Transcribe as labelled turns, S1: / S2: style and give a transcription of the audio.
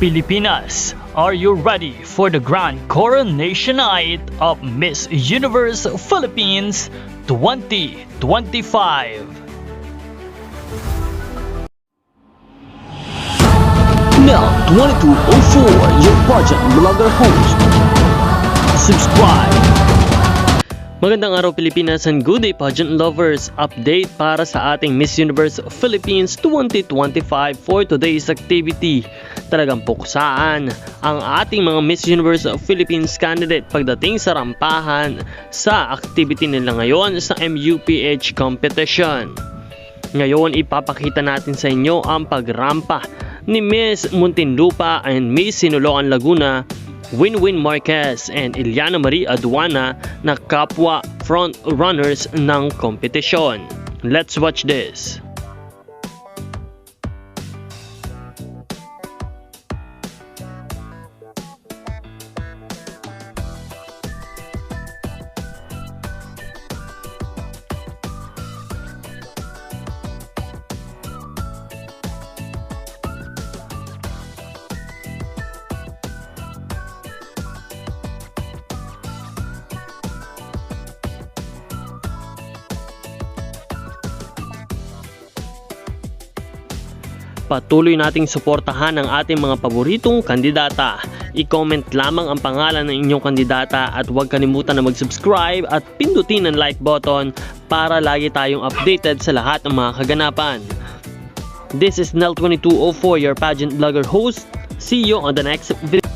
S1: Pilipinas, are you ready for the grand coronation night of Miss Universe Philippines 2025?
S2: Now 2204, your pageant blogger host. Subscribe.
S3: Magandang araw Pilipinas and good day pageant lovers! Update para sa ating Miss Universe Philippines 2025 for today's activity. Talagang puksaan ang ating mga Miss Universe Philippines candidate pagdating sa rampahan sa activity nila ngayon sa MUPH competition. Ngayon ipapakita natin sa inyo ang pagrampa ni Miss Muntinlupa and Miss Sinuloan Laguna, Winwin Marquez and Iliana Marie Aduana na kapwa front runners ng kompetisyon. Let's watch this. Patuloy nating suportahan ang ating mga paboritong kandidata. I-comment lamang ang pangalan ng inyong kandidata at huwag kalimutan na mag-subscribe at pindutin ang like button para lagi tayong updated sa lahat ng mga kaganapan. This is Nel2204, your pageant blogger host. See you on the next video.